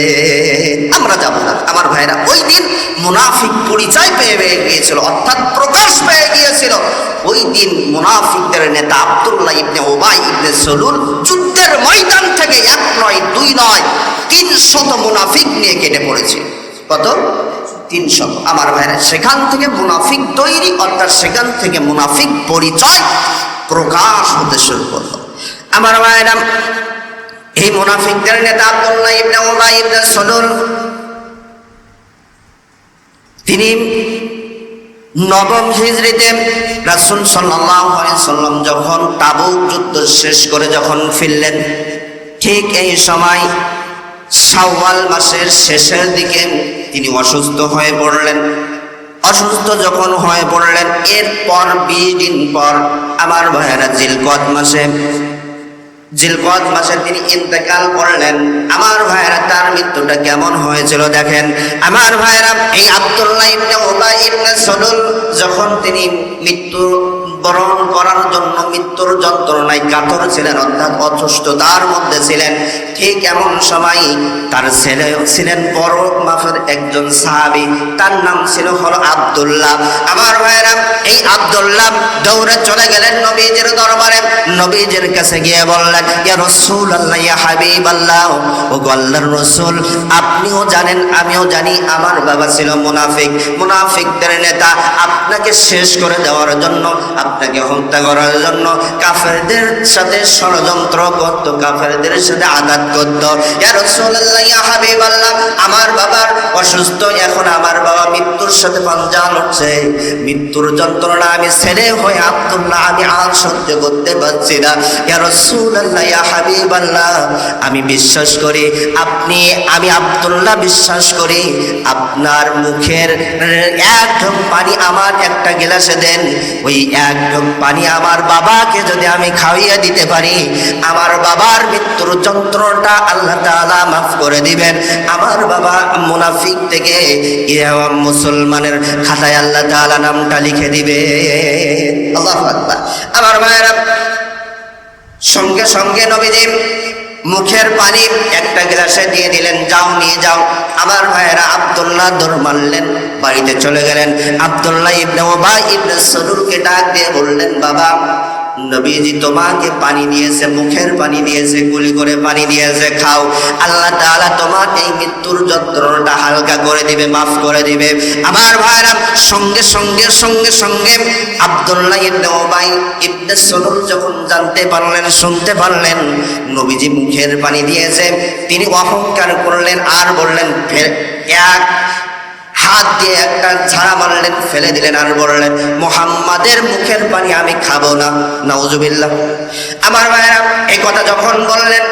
আমরা যাব না। আমার ভাইরা, ওই দিন মুনাফিক পরিচয় পেয়ে গিয়েছিল গিয়েছিল, অর্থাৎ প্রকাশ পেয়ে গিয়েছিল। ওই দিন মুনাফিকদের নেতা আব্দুল্লাহ ইবনে উবাই ইবনে সলুল যুদ্ধের ময়দান থেকে 1 নয় 2 নয় 300 মুনাফিক নিয়ে কেটে পড়েছে। কত? 300। আমার ভাইরা, সেখান থেকে মুনাফিক তৈরি, অর্থাৎ সেখান থেকে মুনাফিক পরিচয় প্রকাশ হতে শুরু করলো। আমার ভাইরা, এই মুনাফিকদের নেতা আব্দুল্লাহ ইবনে উবাই ইবনে সলুল, তিনি 9ম হিজরিতে রাসূল সাল্লাল্লাহু আলাইহি সাল্লাম যখন তাবুক যুদ্ধ শেষ করে যখন ফিরলেন, ঠিক এই সময় শাওয়াল মাসের শেষের দিকে তিনি অসুস্থ হয়ে পড়লেন। অসুস্থ যখন হয়ে পড়লেন, এরপর 20 দিন পর আমার ভাইয়েরা জিলকদ মাসে তিনি ইন্তেকাল করলেন। আমার ভাইয়েরা, তার মৃত্যুটা কেমন হয়েছিল দেখেন। আমার ভাইয়েরা, এই আব্দুল্লাহ ইবনে উবাই ইবনে সলুল যখন তিনি মৃত্যু বরণ করার জন্য মৃত্যুর যন্ত্রণায় কাতর ছিলেন, অর্থাৎ অসুস্থতার মধ্যে ছিলেন, ঠিক এমন সময় তার ছেলে ছিলেন বড় মাপের একজন সাহাবী, তার নাম ছিল হলো আব্দুল্লাহ। আমার ভাইয়েরা, এই আব্দুল্লাহ দৌড়ে চলে গেলেন নবীজির দরবারে। নবীজির কাছে গিয়ে বললেন, ইয়া রাসূলুল্লাহ, ইয়া হাবিবাল্লাহ, ও আল্লাহর রাসূল, আপনিও জানেন আমিও জানি আমার বাবা ছিল মুনাফিক, মুনাফিকদের নেতা। আপনাকে শেষ করে দেওয়ার জন্য, আপনাকে হত্যা করার জন্য কাফেরদের সাথে ষড়যন্ত্র করত, কাফেরদের সাথে আঘাত করত। ইয়া রাসূলুল্লাহ, ইয়া হাবিবাল্লাহ, আমার বাবার অসুস্থ, এখন আমার বাবা মৃত্যুর সাথে পাঞ্জা লড়ছে, মৃত্যুর যন্ত্রণা আমি ছেড়ে হয়ে আব্দুল্লাহ আমি আর সহ্য করতে পারছি না। ইয়া রাসূলুল্লাহ, ইয়া হাবিবাল্লাহ, আমি বিশ্বাস করি আমি আব্দুল্লাহ বিশ্বাস করি আপনার মুখের 1 ঢোক পানি আমার একটা গ্লাসে দেন, ওই 1 ঢোক পানি আমার বাবাকে যদি আমি খাওয়িয়ে দিতে পারি, আমার বাবার মৃত্যুর যন্ত্রণাটা আল্লাহ তাআলা মাফ করে দিবেন। আমার বাবা মুনাফিক থেকে মুসলমানের খাতায় আল্লাহ তাআলা নামটা লিখে দিবে। আল্লাহু আকবার। আমার ভাইয়েরা, সঙ্গে সঙ্গে নবীজি মুখের পানি একটা গ্লাসে দিয়ে দিলেন, যাও নিয়ে যাও। আমার ভাইয়েরা, আব্দুল্লাহ দৌড় মারলেন, বাড়িতে চলে গেলেন। আব্দুল্লাহ ইবনে উবাই ইবনে সলুলকে ডাক দিয়ে বললেন, বাবা, নবীজি তোমাকে পানি দিয়েছে, মুখের পানি দিয়েছে, কুলি করে পানি দিয়েছে, খাও। আল্লাহ তাআলা তোমার এই মৃত্যুর যন্ত্রণাটা হালকা করে দিবে, মাফ করে দিবে। আমার ভাইরা, সঙ্গে সঙ্গে আব্দুল্লাহ ইবনে উবাই ইবনে সলুল যখন জানতে পারলেন, শুনতে পারলেন নবীজি মুখের পানি দিয়েছে, তিনি অহংকার করলেন আর বললেন, এক হাত দিয়ে একটা ঝাড়া মারলেন, ফেলে দিলেন আর বললেন, মুহাম্মাদের মুখের পানি আমি খাবো না। নাউজুবিল্লাহ। আমার ভাইরা, এই কথা যখন বললেন,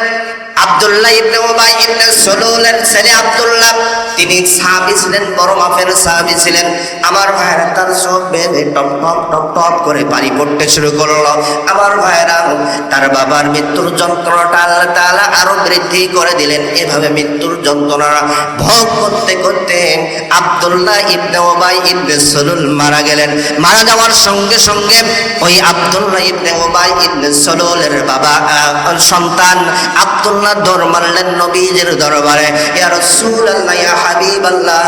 আব্দুল্লাহ ইবনে উবাই ইবনে সলুলের ছেলে আব্দুল্লাহ, তিনি সাহাবী ছিলেন, বড় মাপের সাহাবী ছিলেন। আমার ভাইরা, তার চোখ বেয়ে টপ টপ টপ টপ করে পানি পড়তে শুরু করলো। আমার ভাইরা, তার বাবার মৃত্যুর যন্ত্রণাটা আল্লাহ তাআলা আরো বৃদ্ধি করে দিলেন। এভাবে মৃত্যুর যন্ত্রণা ভোগ করতে করতে আব্দুল্লাহ ইবনে উবাই ইবনে সলুল মারা গেলেন। মারা যাওয়ার সঙ্গে সঙ্গে ওই আব্দুল্লাহ ইবনে উবাই ইবনে সলুলের বাবা সন্তান আব্দুল্লাহ দৌড় মারলেন নবীজির দরবারে, ইয়া রাসূলুল্লাহ, ইয়া হাবিবাল্লাহ,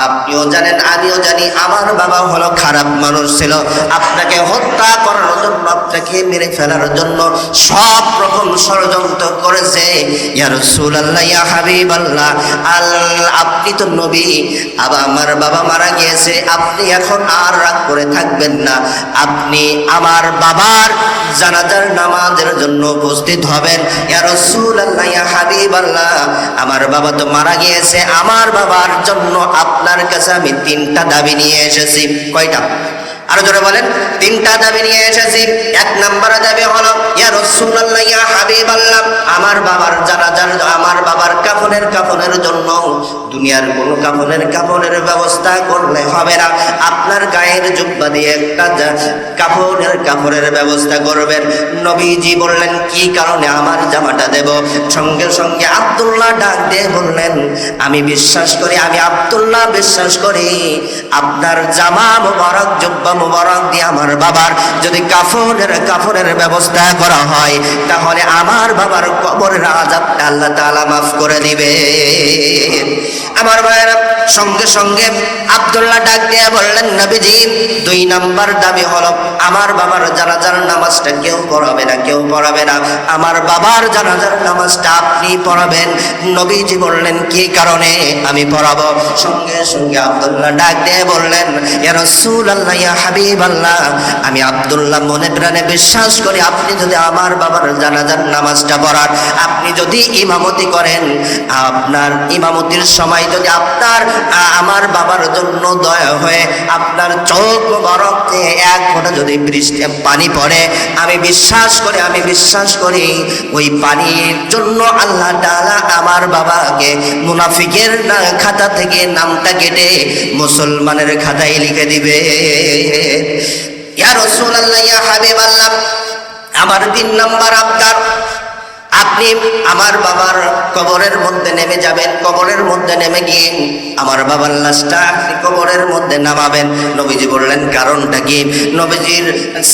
আপনিও জানেন আমিও জানি আমার বাবা হলো খারাপ মানুষ ছিল, আপনাকে হত্যা করার জন্য, আপনাকে মেরে ফেলার জন্য সব রকম ষড়যন্ত্র করেছে। ইয়া রাসূলুল্লাহ, ইয়া হাবিবাল্লাহ, আপনি তো নবী, আমার বাবা মারা গিয়েছে, আপনি এখন আর রাগ করে থাকবেন না, আপনি আমার বাবার জানাজার নামাজের জন্য উপস্থিত হবেন। ইয়া রাসূলুল্লাহ, ইয়া হাবিবাল্লাহ, আমার বাবা তো মারা গিয়েছে, আমার বাবার জন্য আপনার কাছে আমি 3টা দাবি নিয়ে এসেছি। কয়টা? আরো জোরে বলেন। 3টা দাবি নিয়ে এসেছি। 1 নম্বর দাবি হলো, ইয়া রাসূলুল্লাহ, ইয়া হাবিবাল্লাহ, আমার বাবার জানাজার, আমার বাবার কাফনের জন্য দুনিয়ার কোনো কাফনের ব্যবস্থা করলে হবে না, আপনার গায়ের জুব্বা দিয়ে একটা কাপড়ের ব্যবস্থা করবেন। নবীজি বললেন, কি কারণে আমার জামাটা দেব? সঙ্গে সঙ্গে আব্দুল্লাহ ডাক দিয়ে বললেন, আমি বিশ্বাস করি, আমি আব্দুল্লাহ বিশ্বাস করি, আপনার জামা মুবারক, জুব্বা মুবারক দিয়ে আমার বাবার যদি কাফনের ব্যবস্থা করা হয়, তাহলে আমার বাবার কবরের আযাবটা আল্লাহ তাআলা মাফ করে দিবে। আমার ভাইয়েরা, সঙ্গে সঙ্গে আব্দুল্লাহ ডাক দিয়ে বললেন, নবীজি 2 নাম্বার দাবি হলো আমার বাবার জানাজার নামাজটা কেউ পড়াবে না, কেউ পড়াবে না, আমার বাবার জানাজার নামাজটা আপনি পড়াবেন। নবীজি বললেন, কি কারণে আমি পড়াবো? সঙ্গে সঙ্গে আব্দুল্লাহ ডাক দিয়ে বললেন, ইয়া রাসূলুল্লাহ, ইয়া হাবিবাল্লাহ, আমি আব্দুল্লাহ মনে প্রাণে বিশ্বাস করি আপনি যদি আমার বাবার জানাজার নামাজটা পড়ান, আপনি যদি ইমামতি করেন, আপনার ইমামতির সময় যদি আপনার আমার বাবার জন্য দয়া হয়ে আপনার চোখ মোবারক থেকে 1 ফোঁটা যদি বৃষ্টি পানি পড়ে, আমি বিশ্বাস করি ওই পানির জন্য আল্লাহ তাআলা আমার বাবাকে মুনাফিকের খাতা থেকে নামটা কেটে মুসলমানের খাতায় লিখে দিবে। ইয়া রাসূলুল্লাহ, ইয়া হাবিবাল্লাহ, আমার 3 নাম্বার আবদার, আপনি আমার বাবার কবরের মধ্যে নেমে যাবেন। কবরের মধ্যে নেমে গিয়ে আমার বাবার লাশটা আপনি কবরের মধ্যে নামাবেন। নবীজি বললেন, কারণটা কি? নবীজির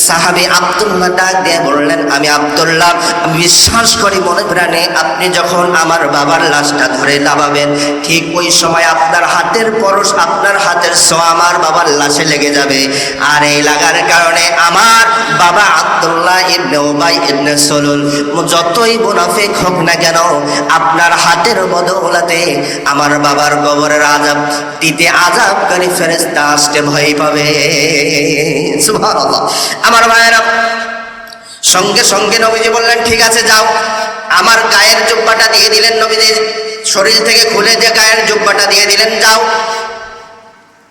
সাহাবী আব্দুল্লাহ ডাক দিয়ে বললেন, আমি আব্দুল্লাহ বিশ্বাস করি মনে প্রাণে আপনি যখন আমার বাবার লাশটা ধরে নামাবেন, ঠিক ওই সময় আপনার হাতের পরশ, আপনার হাতের ছোঁয়া আমার বাবার লাশে লেগে যাবে। আর এই লাগার কারণে আমার বাবা আব্দুল্লাহ ইবনে উবাই ইবনে সলুল যতই মুনাফিক হোক না কেন, আপনার হাতের বদৌলতে আমার বাবার কবরের আযাব দিতে আযাবকারী ফেরেশতা আসতে ভয় পাবে। সুবহানাল্লাহ। আমার ভাইয়েরা, সঙ্গে সঙ্গে নবীজি বললেন, ঠিক আছে যাও। আমার গায়ের জুব্বাটা দিয়ে দিলেন, নবীজি শরীর থেকে খুলে যে গায়ের জুব্বাটা দিয়ে দিলেন, যাও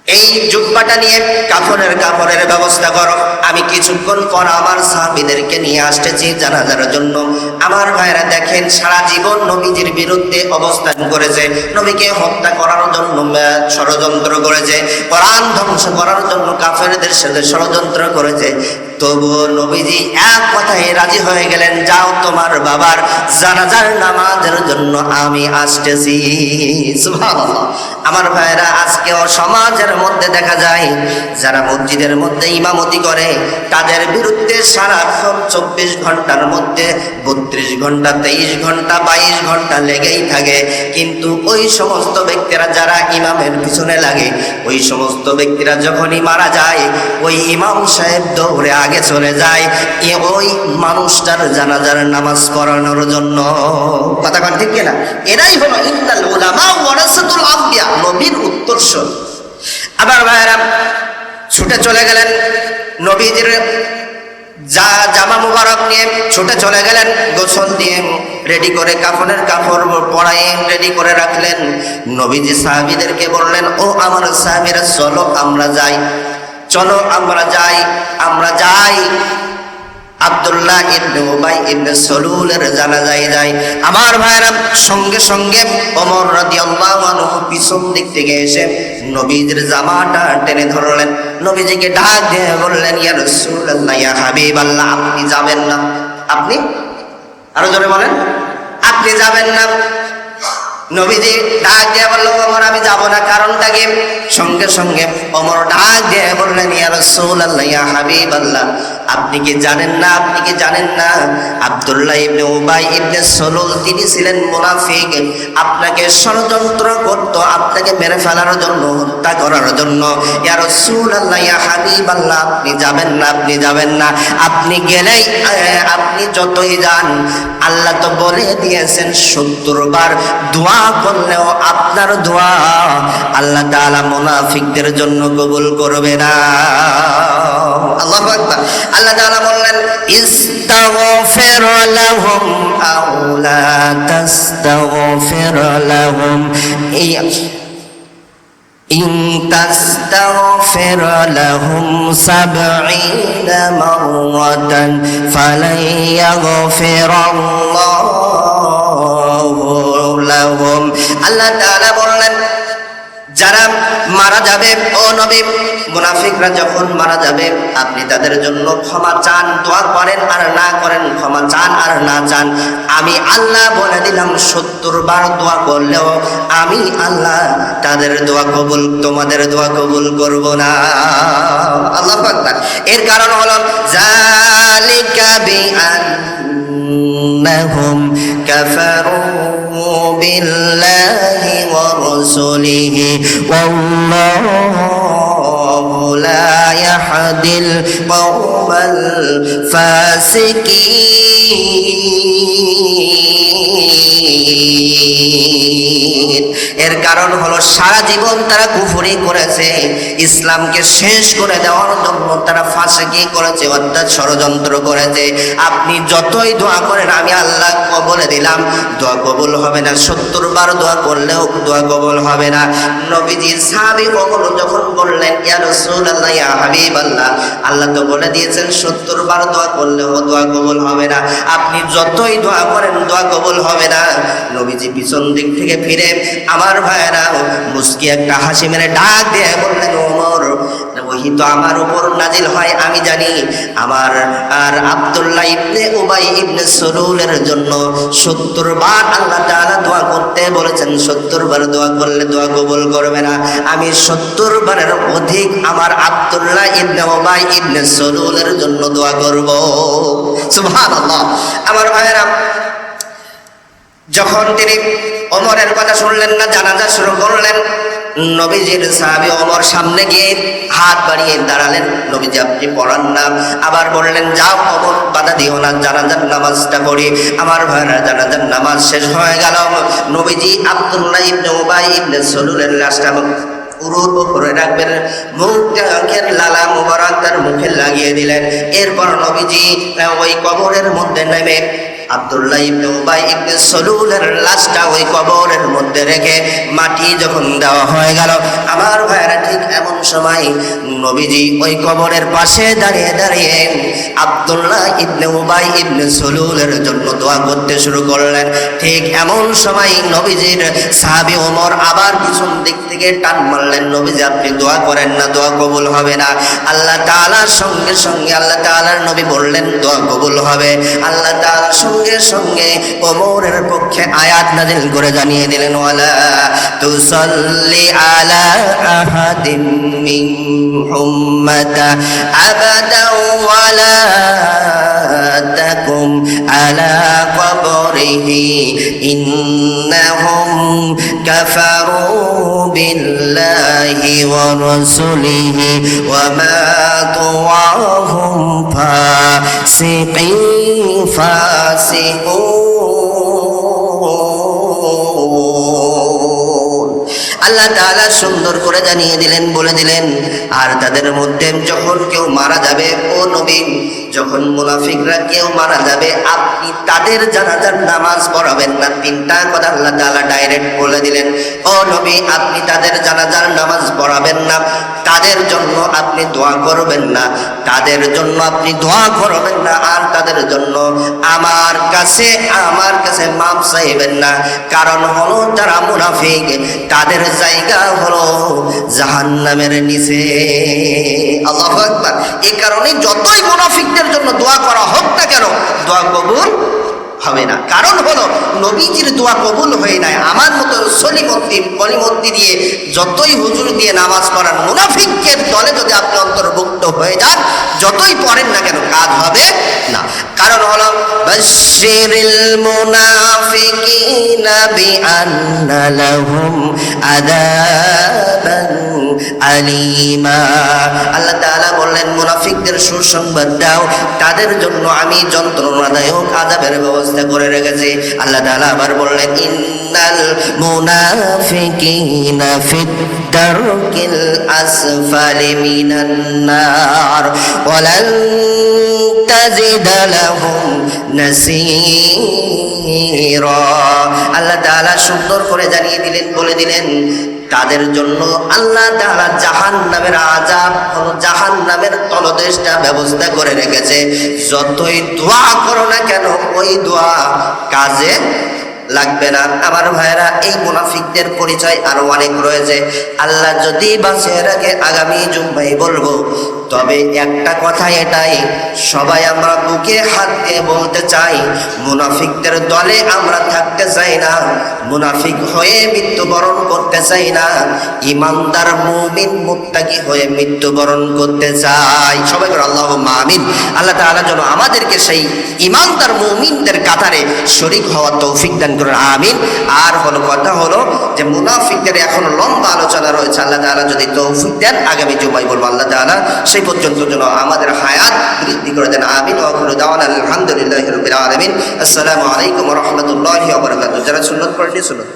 এই জুব্বাটা নিয়ে কাফনের ব্যবস্থা করো। আমি কিছুক্ষণ পর আমার সাহাবীদেরকে নিয়ে আসতেছি জানাজার জন্য। আমার ভাইরা দেখেন, সারা জীবন নবীজির বিরুদ্ধে অবস্থান করেছে, নবীকে হত্যা করার জন্য ষড়যন্ত্র করেছে, কোরআন ধ্বংস করার জন্য কাফেরদের সাথে ষড়যন্ত্র করেছে, তবুও নবীজি এক কথায় রাজি হয়ে গেলেন, যাও তোমার বাবার জানাজার নামাজের জন্য আমি আসতেছি। সুবহানাল্লাহ। আমার ভাইরা, আজকেও সমাজের মধ্যে দেখা যায় যারা মসজিদের মধ্যে ইমামতি করে, তাদের বিরুদ্ধে সারাক্ষণ 24 ঘন্টার মধ্যে 32 ঘন্টা, 23 ঘন্টা, 22 ঘন্টা লেগেই থাকে। কিন্তু ওই সমস্ত ব্যক্তিরা যারা ইমামের পিছনে লাগে, ওই সমস্ত ব্যক্তিরা যখনই মারা যায়, ওই ইমাম সাহেব দৌড়ে আগে চলে যায় ওই মানুষটার জানাজার নামাজ পড়ানোর জন্য। কথা কন ঠিক কিনা? এরাই হলো ইন্নাল উলামা ওয়ারাসাতুল আম্বিয়া, নবীর উত্তরসূরি। আবার ভাইরা ছুটে চলে গেলেন, নবীজির জামা মুবারক নিয়ে ছুটে চলে গেলেন, গোসল দিয়ে রেডি করে কাফনের কাপড় পরায়ে রেডি করে রাখলেন। নবীজি সাহাবীদেরকে বললেন, ও আমার সাহাবীরা, চলো আমরা যাই, চলো আমরা যাই আব্দুল্লাহ ইবনে উবাই ইবনে সলুলের জানাজায় যাই। আমার ভাইরা, সঙ্গে সঙ্গে ওমর রাদিয়াল্লাহু আনহু পিছন দিক থেকে এসে নবীজির জামাটা টেনে ধরলেন। নবীজিকে ডাক দিয়ে বললেন, ইয়া রাসূলুল্লাহ, ইয়া হাবিবাল্লাহ, আপনি যাবেন না? আপনি আরো জোরে বলেন, আপনি যাবেন না? নবীজি ডাক দিয়ে বলল, ওমর আমি যাব না, কারণটা কি? সঙ্গে সঙ্গে ওমর ডাক দিয়ে বললেন, ইয়া রাসূলুল্লাহ, ইয়া হাবিবাল্লাহ, আপনি কি জানেন না আব্দুল্লাহ ইবনে উবাই ইবনে সলুল তিনি ছিলেন মুনাফিক, আপনাকে ষড়যন্ত্র করত, আপনাকে মেরে ফেলার জন্য, হত্যা করার জন্য। ইয়া রাসূলুল্লাহ, ইয়া হাবিবাল্লাহ, আপনি যাবেন না। আপনি গেলেই, আপনি যতই যান, আল্লাহ তো বলে দিয়েছেন 70 বার দোয়া করলেও আপনার দোয়া আল্লাহ তাআলা মুনাফিকদের জন্য কবুল করবে না। আল্লাহু আকবার। আল্লাহ তাআলা বললেন, ইস্তাগফির লাহুম আও লা তাস্তাগফির লাহুম ইন তাস্তাগফির লাহুম 70 মাররাতান ফালান ইয়াগফিরাল্লাহু লাহুম। আল্লাহ তাআলা বললেন, যারা মারা যাবে, ও নবী, মুনাফিকরা যখন মারা যাবে, আপনি তাদের জন্য ক্ষমা চান, দোয়া করেন আর না করেন, ক্ষমা চান আর না চান, আমি আল্লাহ বলে দিলাম 70 বার দোয়া করলেও আমি আল্লাহ তাদের দোয়া কবুল, তোমাদের দোয়া কবুল করব না। আল্লাহু আকবার। এর কারণ হলো, যালিকা বিআন أنهم كفروا بالله ورسله والله لا يهدي القوم الفاسقين এর কারণ হলো সারা জীবন তারা কুফরি করেছে, ইসলামকে শেষ করে দেওয়ার জন্য তারা ফাসিকি করেছে, অর্থাৎ ষড়যন্ত্র করেছে। আপনি যতই দোয়া করেন আমি আল্লাহ বলে দিলাম দোয়া কবুল হবে না, 70 বার দোয়া করলেও দোয়া কবুল হবে না। নবীজির সাহাবী কখনো যখন বললেন ইয়া রাসূলুল্লাহ ইয়া হাবিবাল্লাহ, আল্লাহ তো বলে দিয়েছেন 70 বার দোয়া করলেও দোয়া কবুল হবে না, আপনি যতই দোয়া করেন দোয়া কবুল হবে না। নবীজি পিছন দিক থেকে ফিরে আমার ভাইরা মুস্কি একটা হাসি মেরে ডাক দিয়ে বললেন ওমর, ওহী তো আমার উপর নাজিল হয় আমি জানি, আমার আর আব্দুল্লাহ ইবনে উবাই ইবনে সলুলের জন্য 70 বার আল্লাহ তাআলা দোয়া করতে বলেছেন, 70 বার দোয়া করলে দোয়া কবুল করবে না, আমি 70 বারের অধিক আমার আব্দুল্লাহ ইবনে উবাই ইবনে সলুলের জন্য দোয়া করব। সুবহানাল্লাহ। আমার ভাইরা যখন তিনি ওমরের কথা শুনলেন না, জানাজা শুরু করলেন, নবীজির সাহাবী ওমর সামনে গিয়ে হাত বাড়িয়ে দাঁড়ালেন, নবীজি আপনি পড়ান না, আবার বললেন যাও ওমর বাধা দিও না, জানাজার নামাজটা পড়ি। আমার ভাইরা জানাজার নামাজ শেষ হয়ে গেল, নবীজি আব্দুল্লাহ ইবনে উবাই ইবনে সলুলের লাশটা পুরোর উপরে রাখবেন, মুখের লালা মুবারক তার মুখে লাগিয়ে দিলেন। এরপর নবীজি ওই কবরের মধ্যে নেমে আব্দুল্লাহ ইবনে উবাই ইবনে সলুলের লাশটা ওই কবরের মধ্যে রেখে মাটি যখন দেওয়া হয়ে গেল, আমার ভাইরা ঠিক এমন সময় নবীজি ওই কবরের পাশে দাঁড়িয়ে দাঁড়িয়ে আব্দুল্লাহ ইবনে উবাই ইবনে সলুলের জন্য দোয়া করতে শুরু করলেন। ঠিক এমন সময় নবীজির সাহাবী ওমর আবার পিছন দিক থেকে টান মারলেন, নবীজি আপনি দোয়া করেন না, দোয়া কবুল হবে না। আল্লাহ তাআলার সঙ্গে সঙ্গে আল্লাহ তাআলার নবী বললেন দোয়া কবুল হবে। আল্লাহ তাআলার সঙ্গে সঙ্গে ওমরের পক্ষে আয়াত নাযিল করে জানিয়ে দিলেন ওয়ালা তুসাল্লি আলা আহাদিন মিনহুম মাতা আবাদা ওয়ালা তাকুম আলা কবরিহি ইন্নাহুম কাফারু বিল্লাহি ওয়া রাসূলিহি ওয়া মাতু ওয়া হুম ফাসিকিন আল্লাহ তাআলা সুন্দর করে জানিয়ে দিলেন, বলে দিলেন আর তাদের মধ্যে যখন কেউ মারা যাবে ও নবী, যখন মুনাফিকরা কেউ মারা যাবে আপনি তাদের জানাজার নামাজ পড়াবেন না। 3টা কথা আল্লাহ তাআলা ডাইরেক্ট বলে দিলেন, ও নবী আপনি তাদের জানাজার নামাজ পড়াবেন না, তাদের জন্য আপনি দোয়া করবেন না, তাদের জন্য আপনি দোয়া করবেন না, আর তাদের জন্য আমার কাছে মাপ চাইবেন না। কারণ হলো তারা মুনাফিক, তাদের জায়গা হলো জাহান্নামের নিচে। আল্লাহু আকবার। এই কারণে যতই মুনাফিকদের জন্য দোয়া করা হোক না কেন দোয়া কবুল হবে না। কারণ হলো নবীজির দোয়া কবুল হয়ে নাই, আমার মতো কলিমদ্দি দিয়ে যতই হুজুর দিয়ে নামাজ পড়ান, মুনাফিকের দলে যদি আপনি অন্তর্ভুক্ত হয়ে যান যতই পড়েন না কেন কাজ হবে না। কারণ হলো বাশশিরিল মুনাফিকিনা বিআন্না লাহুম আযাবান আলিমা। আল্লাহ তাআলা বললেন মুনাফিকদের সুসংবাদ দাও, তাদের জন্য আমি যন্ত্রণাদায়ক আযাবের ব্যবস্থা করে রেখেছি। আল্লাহ তাআলা আবার বললেন ইন্নাল মুনাফিকিনা ফিদ দারকিল আসফালি মিনান নার ওয়ালান তাজিদ লাহুম নাসীরা। আল্লাহ তাআলা সুন্দর করে জানিয়ে দিলেন, বলে দিলেন তাদের জন্য আল্লাহ তাআলা জাহান্নামের আযাব, জাহান্নামের তলদেশটা ব্যবস্থা করে রেখেছে। যতই দোয়া করো না কেন ওই দোয়া কাজে লাগবে না। আমার ভাইরা, এই মুনাফিকদের পরিচয় আরো অনেক রয়েছে। আল্লাহ যদি বাঁচিয়ে রাখে আগামী জুম্মায় বলবো। তবে একটা কথা এটাই, সবাই আমরা বুকে হাত দিয়ে বলতে চাই, মুনাফিকদের দলে আমরা থাকতে চাই না, মুনাফিক হয়ে মৃত্যুবরণ করতে চাই না, ইমানদার মুমিন মুত্তাকি হয়ে মৃত্যুবরণ করতে চাই। সবাই বলে আল্লাহুম্মা আমিন। আল্লাহ তাআলা যেন আমাদেরকে সেই ইমানদার মুমিনদের কাতারে শরীক হওয়ার তৌফিক দান করুন, আমিন। আর কথা হলো যে মুনাফিকদের এখন লম্বা আলোচনা রয়েছে। আল্লাহ তাআলা যদি তৌফিক দেন আগামী জুমায় বলবো। আল্লাহ তাআলা সেই পর্যন্ত যেন আমাদের হায়াত বৃদ্ধি করে দেন, আমিন। ওয়া আখিরু দাওয়ানা আলহামদুলিল্লাহি রাব্বিল আলামিন। আসসালামু আলাইকুম ওয়া রাহমাতুল্লাহি ওয়া বারাকাতুহু। যারা সুন্নাত পড়েন সুন্নাত